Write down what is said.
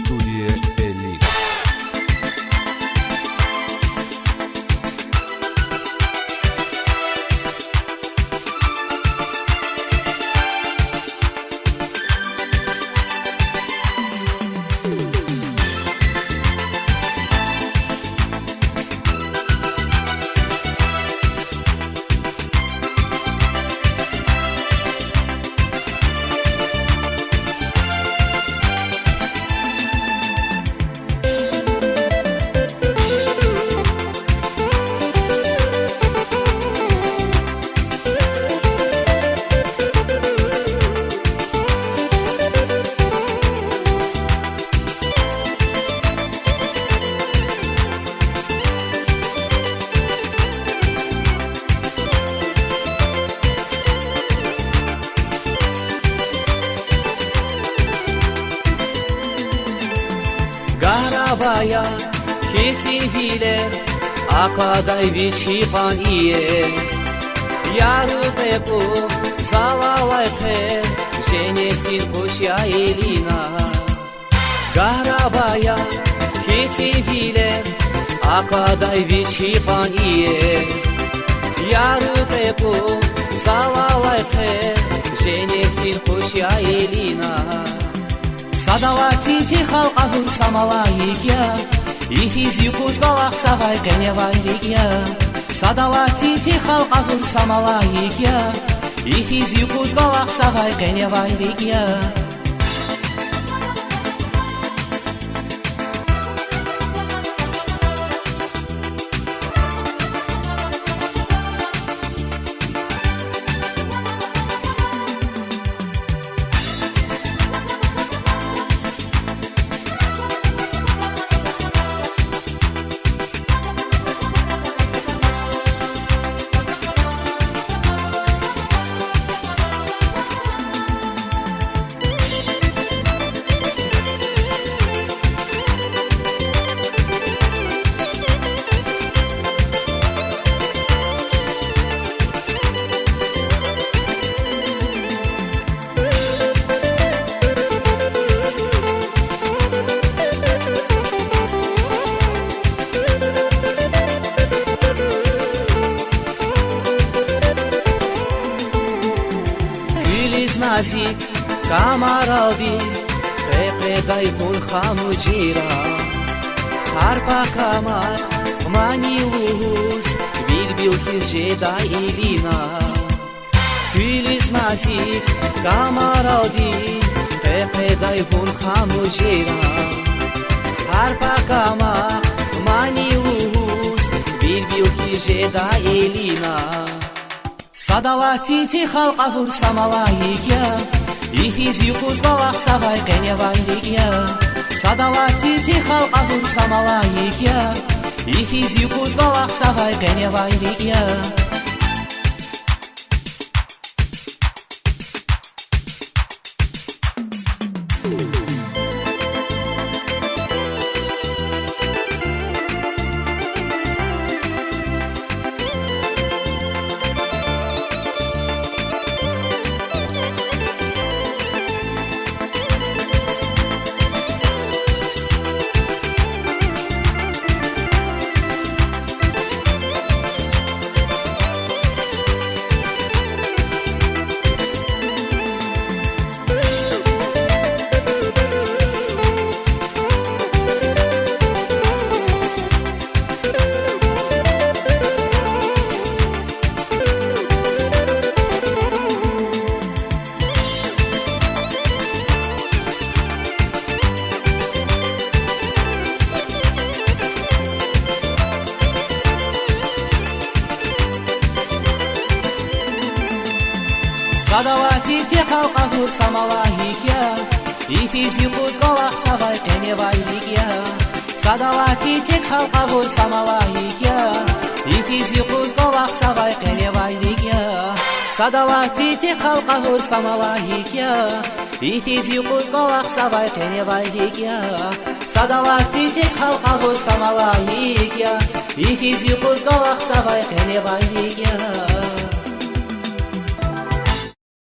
Студия Элит. Garabaya ketiviler akaday vichipan iye Yarı pepu zalalay pe jenetin koşya elina Garabaya ketiviler akaday vichipan iye Yarı pepu zalalay pe jenetin koşya elina Садалати халка самалайя и физикус галах савай кеневайрия Садалати халка самалайя и физикус галах савай кеневайрия Nazik kamaraldi pepeday pul khamujira Harpa kamar manilus bilbil kizeda ilina Güliz nazik kamaraldi pepeday pul khamujira Harpa kamar manilus bilbil kizeda ilina Садалати халка самалайя и физикус галах савай кеневайрия Садалати халка самалайя и физикус галах савай кеневайрия Садалати халка самалайя и физикус галах савай кеневайрия Садалати халка самалайя и физикус галах савай кеневайрия Садалати халка самалайя и физикус галах савай кеневайрия Садалати халка самалайя и физикус галах савай кеневайрия